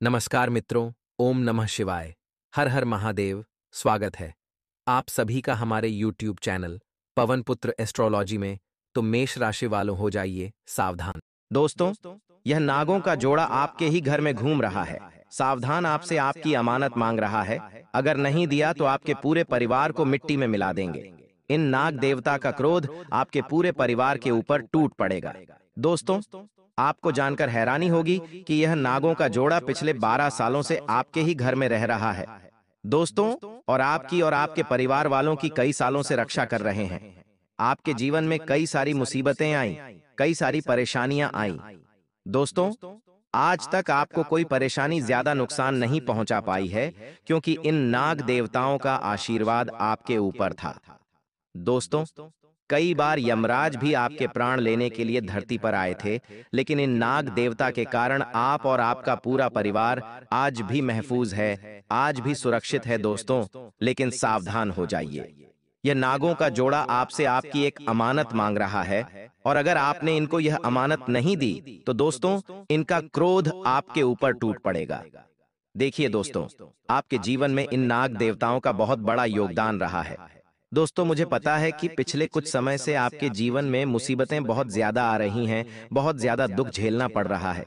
नमस्कार मित्रों, ओम नमः शिवाय। हर हर महादेव। स्वागत है आप सभी का हमारे YouTube चैनल पवन पुत्र एस्ट्रोलॉजी में। तो मेष राशि वालों हो जाइए सावधान। दोस्तों, यह नागों का जोड़ा आपके ही घर में घूम रहा है। सावधान, आपसे आपकी अमानत मांग रहा है। अगर नहीं दिया तो आपके पूरे परिवार को मिट्टी में मिला देंगे। इन नाग देवता का क्रोध आपके पूरे परिवार के ऊपर टूट पड़ेगा। दोस्तों, आपको जानकर हैरानी होगी कि यह नागों का जोड़ा पिछले 12 सालों से आपके ही घर में रह रहा है। दोस्तों, और आपकी और आपके परिवार वालों की कई सालों से रक्षा कर रहे हैं। आपके जीवन में कई सारी मुसीबतें आईं, कई सारी परेशानियां आईं। दोस्तों, आज तक आपको कोई परेशानी ज्यादा नुकसान नहीं पहुंचा पाई है, क्योंकि इन नाग देवताओं का आशीर्वाद आपके ऊपर था। दोस्तों, कई बार यमराज भी आपके प्राण लेने के लिए धरती पर आए थे, लेकिन इन नाग देवता के कारण आप और आपका पूरा परिवार आज भी महफूज है, आज भी सुरक्षित है। दोस्तों, लेकिन सावधान हो जाइए। यह नागों का जोड़ा आपसे आपकी एक अमानत मांग रहा है, और अगर आपने इनको यह अमानत नहीं दी तो दोस्तों, इनका क्रोध आपके ऊपर टूट पड़ेगा। देखिए दोस्तों, आपके जीवन में इन नाग देवताओं का बहुत बड़ा योगदान रहा है। दोस्तों, मुझे पता है कि पिछले कुछ समय से आपके जीवन में मुसीबतें बहुत ज्यादा आ रही हैं, बहुत ज्यादा दुख झेलना पड़ रहा है।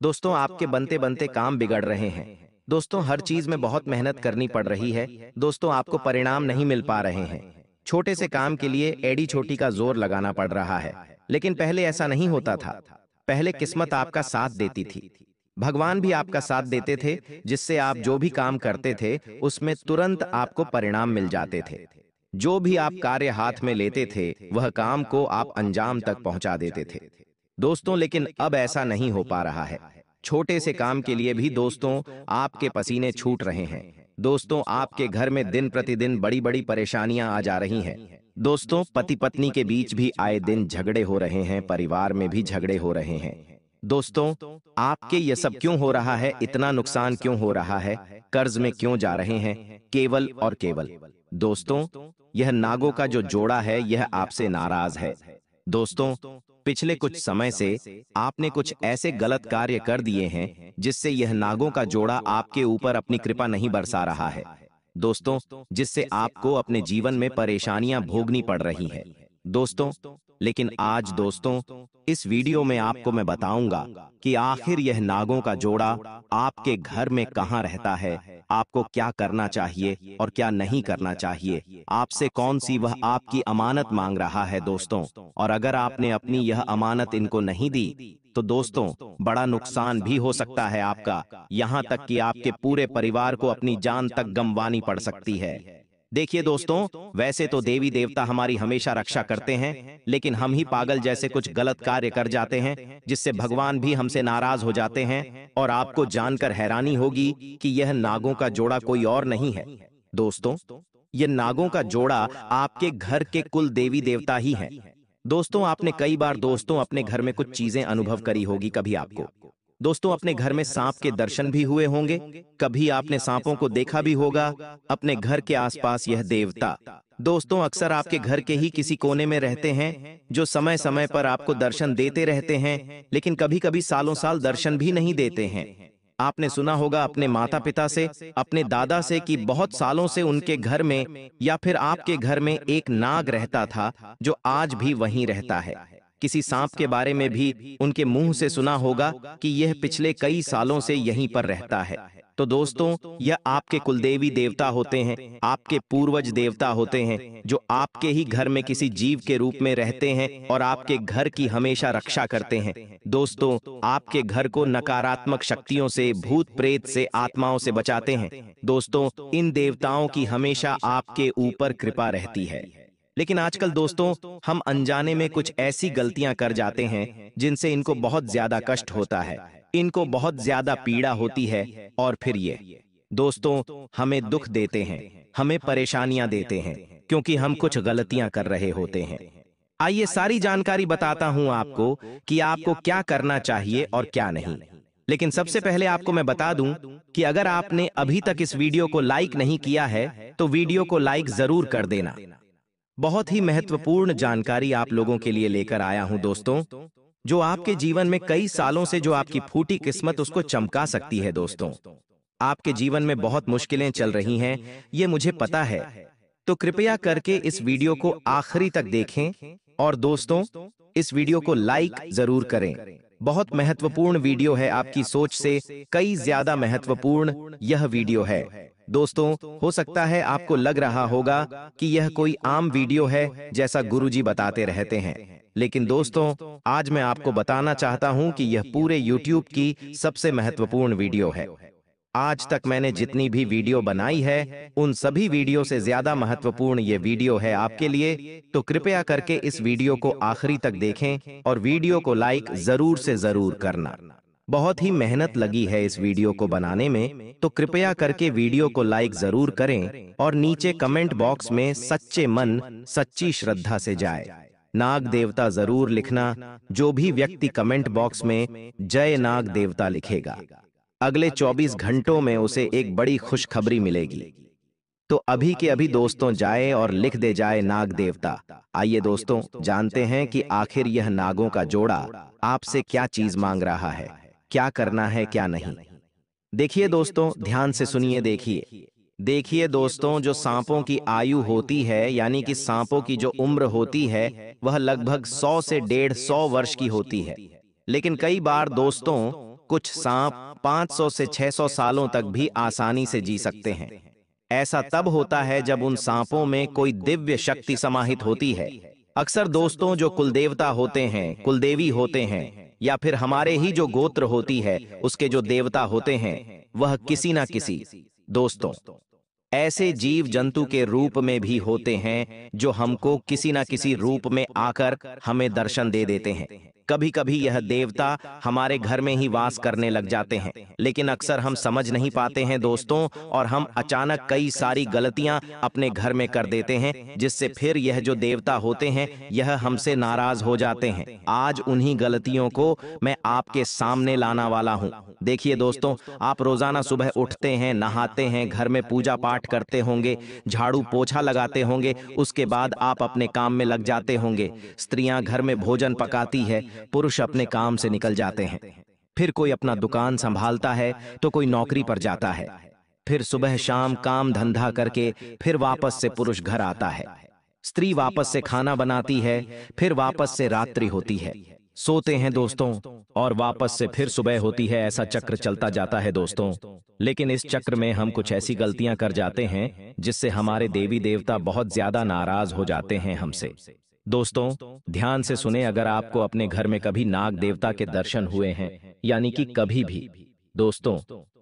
दोस्तों, आपके बनते बनते काम बिगड़ रहे हैं। दोस्तों, हर चीज में बहुत मेहनत करनी पड़ रही है। दोस्तों, आपको परिणाम नहीं मिल पा रहे हैं। छोटे से काम के लिए एड़ी छोटी का जोर लगाना पड़ रहा है, लेकिन पहले ऐसा नहीं होता था। पहले किस्मत आपका साथ देती थी, भगवान भी आपका साथ देते थे, जिससे आप जो भी काम करते थे उसमें तुरंत आपको परिणाम मिल जाते थे। जो भी आप कार्य हाथ में लेते थे वह काम को आप अंजाम तक पहुंचा देते थे। दोस्तों, लेकिन अब ऐसा नहीं हो पा रहा है। छोटे से काम के लिए भी दोस्तों आपके पसीने छूट रहे हैं। दोस्तों, आपके घर में दिन प्रतिदिन बड़ी बड़ी परेशानियां आ जा रही हैं। दोस्तों, पति पत्नी के बीच भी आए दिन झगड़े हो रहे हैं, परिवार में भी झगड़े हो रहे हैं। दोस्तों, आपके ये सब क्यों हो रहा है? इतना नुकसान क्यों हो रहा है? कर्ज में क्यों जा रहे हैं? केवल और केवल दोस्तों, यह नागों का जो जोड़ा है यह आपसे नाराज है। दोस्तों, पिछले कुछ समय से आपने कुछ ऐसे गलत कार्य कर दिए हैं जिससे यह नागों का जोड़ा आपके ऊपर अपनी कृपा नहीं बरसा रहा है। दोस्तों, जिससे आपको अपने जीवन में परेशानियां भोगनी पड़ रही हैं। दोस्तों, लेकिन आज दोस्तों, इस वीडियो में आपको मैं बताऊंगा कि आखिर यह नागों का जोड़ा आपके घर में कहां रहता है, आपको क्या करना चाहिए और क्या नहीं करना चाहिए, आपसे कौन सी वह आपकी अमानत मांग रहा है। दोस्तों, और अगर आपने अपनी यह अमानत इनको नहीं दी तो दोस्तों, बड़ा नुकसान भी हो सकता है आपका, यहाँ तक कि आपके पूरे परिवार को अपनी जान तक गंवानी पड़ सकती है। देखिए दोस्तों, वैसे तो देवी देवता हमारी हमेशा रक्षा करते हैं, लेकिन हम ही पागल जैसे कुछ गलत कार्य कर जाते हैं, जिससे भगवान भी हमसे नाराज हो जाते हैं। और आपको जानकर हैरानी होगी कि यह नागों का जोड़ा कोई और नहीं है। दोस्तों, यह नागों का जोड़ा आपके घर के कुल देवी देवता ही हैं। दोस्तों, आपने कई बार दोस्तों अपने घर में कुछ चीजें अनुभव करी होगी। कभी आपको दोस्तों अपने घर में सांप के दर्शन भी हुए होंगे, कभी आपने सांपों को देखा भी होगा अपने घर के आसपास। यह देवता दोस्तों अक्सर आपके घर के ही किसी कोने में रहते हैं, जो समय समय पर आपको दर्शन देते रहते हैं, लेकिन कभी कभी सालों साल दर्शन भी नहीं देते हैं। आपने सुना होगा अपने माता पिता से, अपने दादा से कि बहुत सालों से उनके घर में या फिर आपके घर में एक नाग रहता था, जो आज भी वहीं रहता है। किसी सांप के बारे में भी उनके मुंह से सुना होगा कि यह पिछले कई सालों से यहीं पर रहता है। तो दोस्तों, यह आपके कुलदेवी देवता होते हैं, आपके पूर्वज देवता होते हैं, जो आपके ही घर में किसी जीव के रूप में रहते हैं और आपके घर की हमेशा रक्षा करते हैं। दोस्तों, आपके घर को नकारात्मक शक्तियों से, भूत प्रेत से, आत्माओं से बचाते हैं। दोस्तों, इन देवताओं की हमेशा आपके ऊपर कृपा रहती है। लेकिन आजकल दोस्तों, हम अनजाने में कुछ ऐसी गलतियां कर जाते हैं जिनसे इनको बहुत ज्यादा कष्ट होता है, इनको बहुत ज्यादा पीड़ा होती है, और फिर ये दोस्तों हमें दुख देते हैं, हमें परेशानियां देते हैं, क्योंकि हम कुछ गलतियां कर रहे होते हैं। आइए सारी जानकारी बताता हूं आपको कि आपको क्या करना चाहिए और क्या नहीं। लेकिन सबसे पहले आपको मैं बता दूं कि अगर आपने अभी तक इस वीडियो को लाइक नहीं किया है तो वीडियो को लाइक जरूर कर देना। बहुत ही महत्वपूर्ण जानकारी आप लोगों के लिए लेकर आया हूं दोस्तों। जो आपके जीवन में कई सालों से जो आपकी फूटी किस्मत उसको चमका सकती है। दोस्तों, आपके जीवन में बहुत मुश्किलें चल रही हैं, ये मुझे पता है। तो कृपया करके इस वीडियो को आखिरी तक देखें और दोस्तों, इस वीडियो को लाइक जरूर करें। बहुत महत्वपूर्ण वीडियो है, आपकी सोच से कई ज्यादा महत्वपूर्ण यह वीडियो है। दोस्तों, हो सकता है आपको लग रहा होगा कि यह कोई आम वीडियो है जैसा गुरुजी बताते रहते हैं, लेकिन दोस्तों, आज मैं आपको बताना चाहता हूं कि यह पूरे YouTube की सबसे महत्वपूर्ण वीडियो है। आज तक मैंने जितनी भी वीडियो बनाई है, उन सभी वीडियो से ज्यादा महत्वपूर्ण ये वीडियो है आपके लिए। तो कृपया करके इस वीडियो को आखिरी तक देखें और वीडियो को लाइक जरूर से जरूर करना। बहुत ही मेहनत लगी है इस वीडियो को बनाने में, तो कृपया करके वीडियो को लाइक जरूर करें और नीचे कमेंट बॉक्स में सच्चे मन सच्ची श्रद्धा से जाए नाग देवता जरूर लिखना। जो भी व्यक्ति कमेंट बॉक्स में जय नाग देवता लिखेगा, अगले 24 घंटों में उसे एक बड़ी खुशखबरी मिलेगी। तो अभी के अभी दोस्तों जाए और लिख दे जाए नाग देवता। आइए दोस्तों, जानते हैं कि आखिर यह नागों का जोड़ा आपसे क्या चीज मांग रहा है, क्या करना है क्या नहीं। देखिए दोस्तों, ध्यान से सुनिए। देखिए दोस्तों, जो सांपों की आयु होती है, यानी कि सांपों की जो उम्र होती है, वह लगभग 100 से 150 वर्ष की होती है। लेकिन कई बार दोस्तों, कुछ सांप 500 से 600 सालों तक भी आसानी से जी सकते हैं। ऐसा तब होता है जब उन सांपों में कोई दिव्य शक्ति समाहित होती है। अक्सर दोस्तों, जो कुलदेवता होते हैं, कुलदेवी होते हैं, या फिर हमारे ही जो गोत्र होती है उसके जो देवता होते हैं, वह किसी ना किसी दोस्तों ऐसे जीव जंतु के रूप में भी होते हैं जो हमको किसी ना किसी रूप में आकर हमें दर्शन दे देते हैं। कभी कभी यह देवता हमारे घर में ही वास करने लग जाते हैं, लेकिन अक्सर हम समझ नहीं पाते हैं दोस्तों, और हम अचानक कई सारी गलतियां अपने घर में कर देते हैं, जिससे फिर यह जो देवता होते हैं यह हमसे नाराज हो जाते हैं। आज उन्हीं गलतियों को मैं आपके सामने लाना वाला हूं। देखिए दोस्तों, आप रोजाना सुबह उठते हैं, नहाते हैं, घर में पूजा पाठ करते होंगे, झाड़ू पोछा लगाते होंगे, उसके बाद आप अपने काम में लग जाते होंगे। स्त्रियां घर में भोजन पकाती है, पुरुष अपने काम से निकल जाते हैं। फिर कोई अपना दुकान संभालता है तो कोई नौकरी पर जाता है। फिर सुबह शाम काम धंधा करके फिर वापस से पुरुष घर आता है। स्त्री वापस से खाना बनाती है, फिर वापस से रात्रि होती है, सोते हैं दोस्तों, और वापस से फिर सुबह होती है। ऐसा चक्र चलता जाता है दोस्तों। लेकिन इस चक्र में हम कुछ ऐसी गलतियां कर जाते हैं जिससे हमारे देवी देवता बहुत ज्यादा नाराज हो जाते हैं हमसे। दोस्तों, ध्यान से सुने, अगर आपको अपने घर में कभी नाग देवता के दर्शन हुए हैं, यानी कि कभी भी दोस्तों,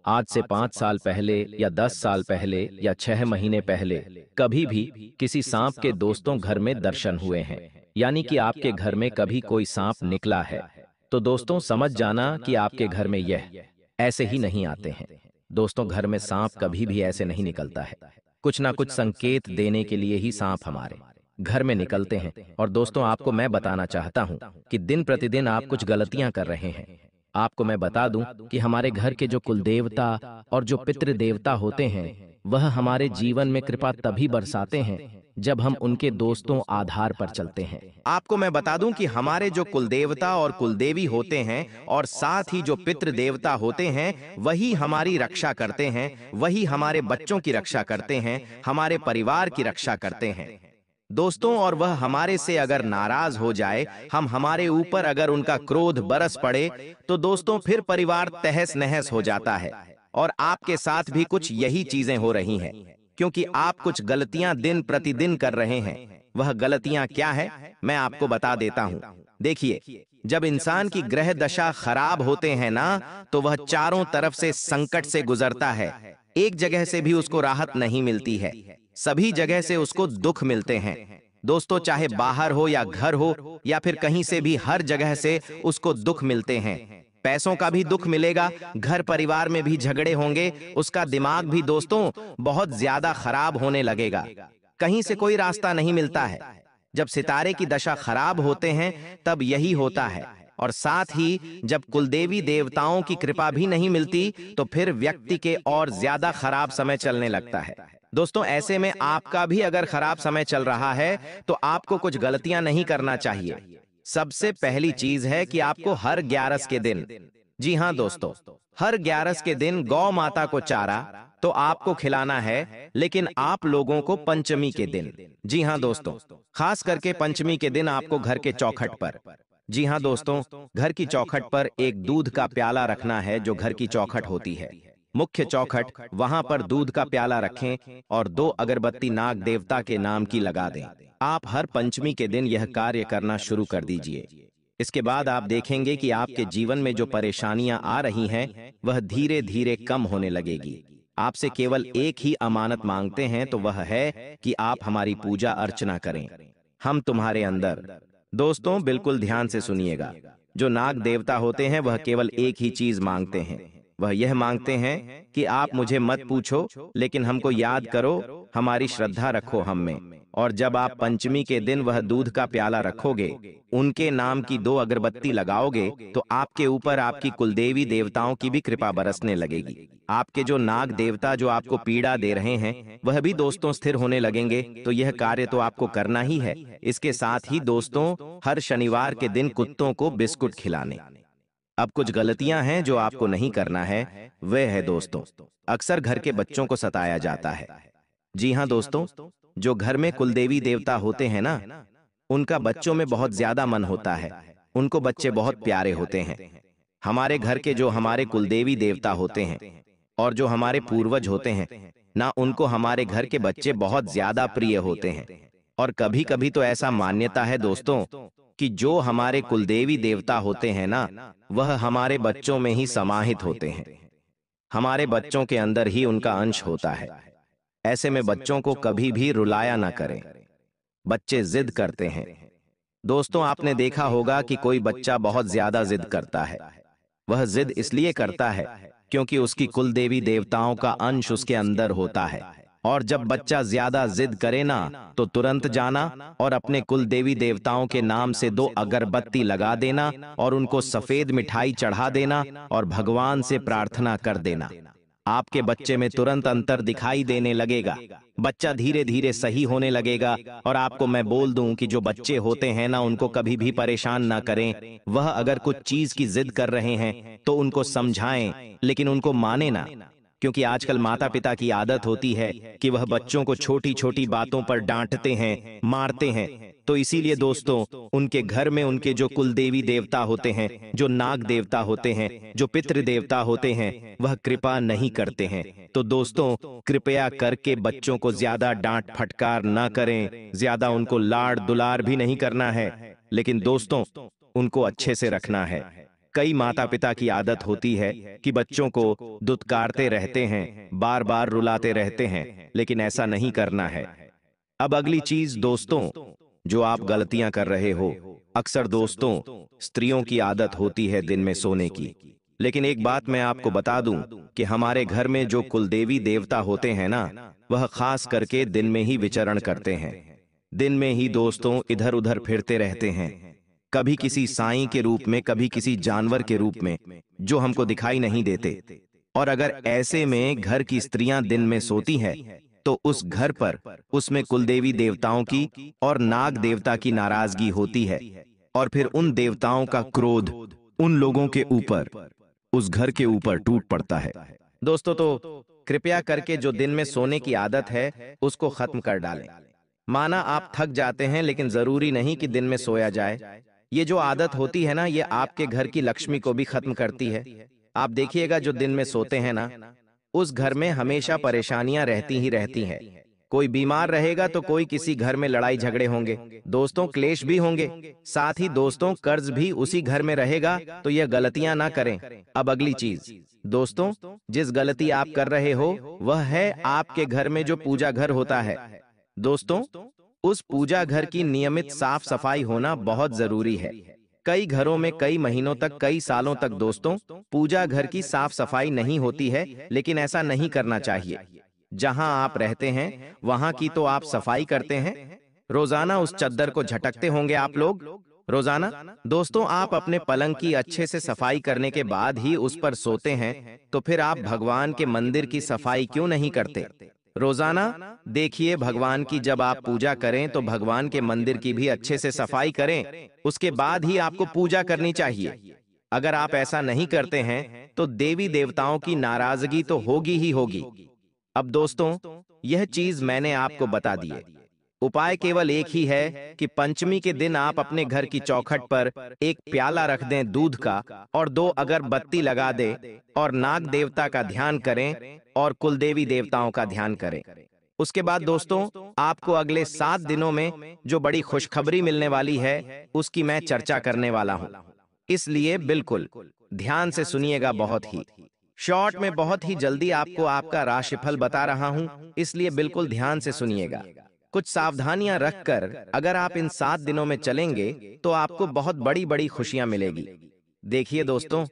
आज से 5 साल पहले या 10 साल पहले या 6 महीने पहले कभी भी किसी सांप के दोस्तों घर में दर्शन हुए हैं, यानी कि आपके घर में कभी कोई सांप निकला है, तो दोस्तों समझ जाना कि आपके घर में यह ऐसे ही नहीं आते हैं। दोस्तों, घर में सांप कभी भी ऐसे नहीं निकलता है। कुछ ना कुछ संकेत देने के लिए ही सांप हमारे घर में निकलते हैं। और दोस्तों, आपको मैं बताना चाहता हूं कि दिन प्रतिदिन आप कुछ गलतियां कर रहे हैं। आपको मैं बता दूं कि हमारे घर के जो कुलदेवता और जो पितृ देवता होते हैं, वह हमारे जीवन में कृपा तभी बरसाते हैं जब हम उनके दोस्तों आधार पर चलते हैं। आपको मैं बता दूं कि हमारे जो कुलदेवता और कुलदेवी होते हैं और साथ ही जो पितृ देवता होते हैं, वही हमारी रक्षा करते हैं, वही हमारे बच्चों की रक्षा करते हैं, हमारे परिवार की रक्षा करते हैं दोस्तों। और वह हमारे से अगर नाराज हो जाए, हमारे ऊपर अगर उनका क्रोध बरस पड़े, तो दोस्तों फिर परिवार तहस नहस हो जाता है। और आपके साथ भी कुछ यही चीजें हो रही हैं, क्योंकि आप कुछ गलतियां दिन प्रतिदिन कर रहे हैं। वह गलतियां क्या है, मैं आपको बता देता हूं। देखिए, जब इंसान की ग्रह दशा खराब होते हैं ना, तो वह चारों तरफ से संकट से गुजरता है। एक जगह से भी उसको राहत नहीं मिलती है, सभी जगह से उसको दुख मिलते हैं दोस्तों। चाहे बाहर हो या घर हो या फिर कहीं से भी, हर जगह से उसको दुख मिलते हैं। पैसों का भी दुख मिलेगा, घर परिवार में भी झगड़े होंगे, उसका दिमाग भी दोस्तों बहुत ज्यादा खराब होने लगेगा, कहीं से कोई रास्ता नहीं मिलता है। जब सितारे की दशा खराब होते हैं तब यही होता है। और साथ ही जब कुलदेवी देवताओं की कृपा भी नहीं मिलती, तो फिर व्यक्ति के और ज्यादा खराब समय चलने लगता है दोस्तों। ऐसे में आपका भी अगर खराब समय चल रहा है तो आपको कुछ गलतियां नहीं करना चाहिए। सबसे पहली चीज है कि आपको हर 11 के दिन, जी हाँ दोस्तों, हर 11 के दिन गौ माता को चारा तो आपको खिलाना है, लेकिन आप लोगों को पंचमी के दिन, जी हाँ दोस्तों, खास करके पंचमी के दिन आपको घर के चौखट पर, जी हाँ दोस्तों, घर की चौखट पर एक दूध का प्याला रखना है। जो घर की चौखट होती है, मुख्य चौखट, वहां पर दूध का प्याला रखें और 2 अगरबत्ती नाग देवता के नाम की लगा दें। आप हर पंचमी के दिन यह कार्य करना शुरू कर दीजिए। इसके बाद आप देखेंगे कि आपके जीवन में जो परेशानियां आ रही हैं, वह धीरे धीरे कम होने लगेगी। आपसे केवल एक ही अमानत मांगते हैं, तो वह है कि आप हमारी पूजा अर्चना करें। हम तुम्हारे अंदर, दोस्तों बिल्कुल ध्यान से सुनिएगा, जो नाग देवता होते हैं वह केवल एक ही चीज मांगते हैं। वह यह मांगते हैं कि आप मुझे मत पूछो, लेकिन हमको याद करो, हमारी श्रद्धा रखो हम में। और जब आप पंचमी के दिन वह दूध का प्याला रखोगे, उनके नाम की 2 अगरबत्ती लगाओगे, तो आपके ऊपर आपकी कुलदेवी देवताओं की भी कृपा बरसने लगेगी। आपके जो नाग देवता जो आपको पीड़ा दे रहे हैं, वह भी दोस्तों स्थिर होने लगेंगे। तो यह कार्य तो आपको करना ही है। इसके साथ ही दोस्तों, हर शनिवार के दिन कुत्तों को बिस्कुट खिलाने। अब कुछ गलतियां हैं जो आपको नहीं करना है, वह है दोस्तों, अक्सर घर के बच्चों को सताया जाता है। जी हाँ दोस्तों, जो घर में कुलदेवी देवता होते हैं ना, उनका बच्चों में बहुत ज्यादा मन होता है। उनको बच्चे बहुत प्यारे होते हैं। हमारे घर के जो हमारे कुलदेवी देवता होते हैं और जो हमारे पूर्वज होते हैं ना, उनको हमारे घर के बच्चे बहुत ज्यादा प्रिय होते हैं। और कभी कभी तो ऐसा मान्यता है दोस्तों कि जो हमारे कुलदेवी देवता होते हैं ना, वह हमारे बच्चों में ही समाहित होते हैं। हमारे बच्चों के अंदर ही उनका अंश होता है। ऐसे में बच्चों को कभी भी रुलाया ना करें। बच्चे जिद करते हैं। दोस्तों आपने देखा होगा कि कोई बच्चा बहुत ज्यादा जिद करता है। वह जिद इसलिए करता है क्योंकि उसकी कुलदेवी देवताओं का अंश उसके अंदर होता है। और जब बच्चा ज्यादा जिद करे ना, तो तुरंत जाना और अपने कुल देवी देवताओं के नाम से 2 अगरबत्ती लगा देना और उनको सफेद मिठाई चढ़ा देना और भगवान से प्रार्थना कर देना। आपके बच्चे में तुरंत अंतर दिखाई देने लगेगा। बच्चा धीरे धीरे सही होने लगेगा। और आपको मैं बोल दूं कि जो बच्चे होते हैं ना, उनको कभी भी परेशान ना करें। वह अगर कुछ चीज की जिद कर रहे हैं तो उनको समझाएं, लेकिन उनको माने ना। क्योंकि आजकल माता पिता की आदत होती है कि वह बच्चों को छोटी छोटी बातों पर डांटते हैं, मारते हैं। तो इसीलिए दोस्तों, उनके घर में उनके जो कुलदेवी देवता होते हैं, जो नाग देवता होते हैं, जो पितृ देवता होते हैं, वह कृपा नहीं करते हैं। तो दोस्तों, कृपया करके बच्चों को ज्यादा डांट फटकार ना करें, ज्यादा उनको लाड़ दुलार भी नहीं करना है, लेकिन दोस्तों उनको अच्छे से रखना है। कई माता पिता की आदत होती है कि बच्चों को दुत्कारते रहते हैं, बार बार रुलाते रहते हैं, लेकिन ऐसा नहीं करना है। अब अगली चीज दोस्तों, जो आप गलतियां कर रहे हो, अक्सर दोस्तों स्त्रियों की आदत होती है दिन में सोने की। लेकिन एक बात मैं आपको बता दूं कि हमारे घर में जो कुलदेवी देवता होते हैं ना, वह खास करके दिन में ही विचरण करते हैं। दिन में ही दोस्तों इधर उधर फिरते रहते हैं, कभी किसी साईं के रूप में, कभी किसी जानवर के रूप में, जो हमको दिखाई नहीं देते। और अगर ऐसे में घर की स्त्रियां दिन में सोती हैं, तो उस घर पर, उसमें कुलदेवी देवताओं की और नाग देवता की नाराजगी होती है। और फिर उन देवताओं का क्रोध उन लोगों के ऊपर, उस घर के ऊपर टूट पड़ता है। दोस्तों तो कृपया करके जो दिन में सोने की आदत है, उसको खत्म कर डालें। माना आप थक जाते हैं, लेकिन जरूरी नहीं कि दिन में सोया जाए। ये जो आदत होती है ना, ये आपके घर की लक्ष्मी को भी खत्म करती है। आप देखिएगा, जो दिन में सोते हैं ना, उस घर में हमेशा परेशानियां रहती ही रहती हैं। कोई बीमार रहेगा तो कोई किसी घर में लड़ाई झगड़े होंगे, दोस्तों क्लेश भी होंगे, साथ ही दोस्तों कर्ज भी उसी घर में रहेगा। तो यह गलतियां ना करें। अब अगली चीज दोस्तों, जिस गलती आप कर रहे हो, वह है आपके घर में जो पूजा घर होता है। दोस्तों, उस पूजा घर की नियमित साफ सफाई होना बहुत जरूरी है। कई घरों में कई महीनों तक, कई सालों तक दोस्तों पूजा घर की साफ सफाई नहीं होती है, लेकिन ऐसा नहीं करना चाहिए। जहां आप रहते हैं वहां की तो आप सफाई करते हैं, रोजाना उस चद्दर को झटकते होंगे आप लोग रोजाना। दोस्तों, आप अपने पलंग की अच्छे से सफाई करने के बाद ही उस पर सोते हैं, तो फिर आप भगवान के मंदिर की सफाई क्यों नहीं करते? रोजाना देखिए भगवान की जब आप पूजा करें तो भगवान के मंदिर की भी अच्छे से सफाई करें, उसके बाद ही आपको पूजा करनी चाहिए। अगर आप ऐसा नहीं करते हैं तो देवी देवताओं की नाराजगी तो होगी ही होगी। अब दोस्तों, यह चीज मैंने आपको बता दी है। उपाय केवल एक ही है कि पंचमी के दिन आप अपने घर की चौखट पर एक प्याला रख दें दूध का और 2 अगरबत्ती लगा दें और नाग देवता का ध्यान करें और कुलदेवी देवताओं का ध्यान करें। उसके बाद दोस्तों, आपको अगले 7 दिनों में जो बड़ी खुशखबरी मिलने वाली है उसकी मैं चर्चा करने वाला हूं, इसलिए बिल्कुल ध्यान से सुनिएगा। बहुत ही शॉर्ट में बहुत ही जल्दी आपको आपका राशिफल बता रहा हूं, इसलिए बिल्कुल ध्यान से सुनिएगा। कुछ सावधानियां रखकर अगर आप इन 7 दिनों में चलेंगे तो आपको बहुत बड़ी बड़ी खुशियां मिलेगी। देखिए दोस्तों,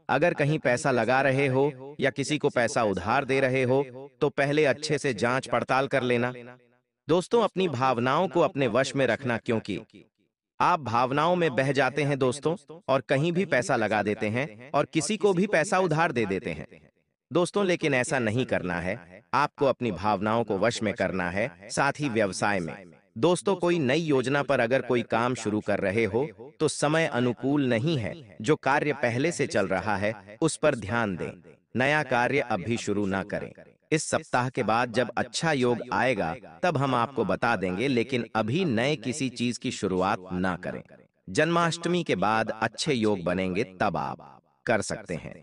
अगर कहीं पैसा लगा रहे हो या किसी को पैसा उधार दे रहे हो तो पहले अच्छे से जांच पड़ताल कर लेना। दोस्तों, अपनी भावनाओं को अपने वश में रखना, क्योंकि आप भावनाओं में बह जाते हैं दोस्तों और कहीं भी पैसा लगा देते हैं और किसी को भी पैसा उधार दे देते हैं दोस्तों। लेकिन ऐसा नहीं करना है, आपको अपनी भावनाओं को वश में करना है। साथ ही व्यवसाय में दोस्तों, कोई नई योजना पर अगर कोई काम शुरू कर रहे हो तो समय अनुकूल नहीं है। जो कार्य पहले से चल रहा है उस पर ध्यान दें, नया कार्य अभी शुरू ना करें। इस सप्ताह के बाद जब अच्छा योग आएगा तब हम आपको बता देंगे, लेकिन अभी नए किसी चीज की शुरुआत ना करें। जन्माष्टमी के बाद अच्छे योग बनेंगे तब आप कर सकते हैं।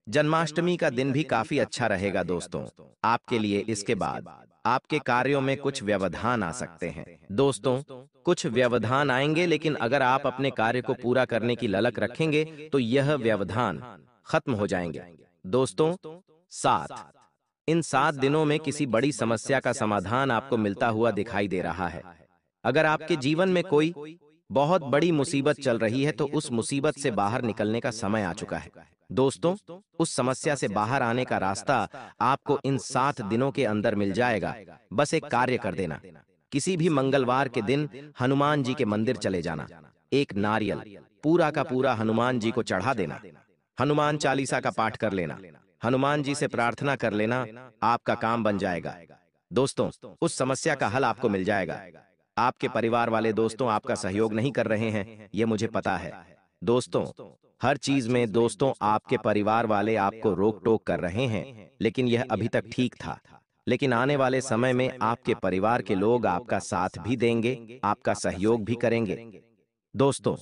जन्माष्टमी का दिन भी काफी अच्छा रहेगा दोस्तों आपके लिए। इसके बाद आपके कार्यों में कुछ व्यवधान आ सकते हैं दोस्तों, कुछ व्यवधान आएंगे, लेकिन अगर आप अपने कार्य को पूरा करने की ललक रखेंगे तो यह व्यवधान खत्म हो जाएंगे दोस्तों। इन 7 दिनों में किसी बड़ी समस्या का समाधान आपको मिलता हुआ दिखाई दे रहा है। अगर आपके जीवन में कोई बहुत बड़ी मुसीबत चल रही है तो उस मुसीबत से बाहर निकलने का समय आ चुका है दोस्तों। उस समस्या से बाहर आने का रास्ता आपको इन 7 दिनों के अंदर मिल जाएगा। बस एक कार्य कर देना, किसी भी मंगलवार के दिन हनुमान जी के मंदिर चले जाना, एक नारियल पूरा का पूरा हनुमान जी को चढ़ा देना, हनुमान चालीसा का पाठ कर लेना, हनुमान जी से प्रार्थना कर लेना, आपका काम बन जाएगा दोस्तों। उस समस्या का हल आपको मिल जाएगा। आपके परिवार वाले दोस्तों आपका सहयोग नहीं कर रहे हैं, ये मुझे पता है दोस्तों। हर चीज में दोस्तों आपके परिवार वाले आपको रोक टोक कर रहे हैं, लेकिन यह अभी तक ठीक था। लेकिन आने वाले समय में आपके परिवार के लोग आपका साथ भी देंगे, आपका सहयोग भी करेंगे दोस्तों।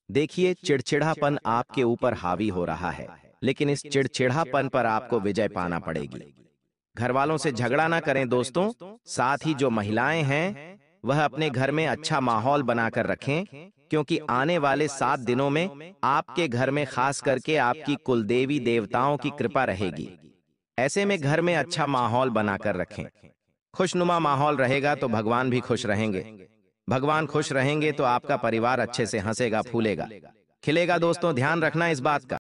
देखिए, चिड़चिड़ापन आपके ऊपर हावी हो रहा है, लेकिन इस चिड़चिड़ापन पर आपको विजय पाना पड़ेगी। घर वालों से झगड़ा ना करें दोस्तों। साथ ही जो महिलाएं हैं वह अपने घर में अच्छा माहौल बनाकर रखें, क्योंकि आने वाले 7 दिनों में आपके घर में खास करके आपकी कुलदेवी देवताओं की कृपा रहेगी। ऐसे में घर में अच्छा माहौल बनाकर रखें। खुशनुमा माहौल रहेगा तो भगवान भी खुश रहेंगे। भगवान खुश रहेंगे तो आपका परिवार अच्छे से हंसेगा, फूलेगा, खिलेगा दोस्तों। ध्यान रखना इस बात का।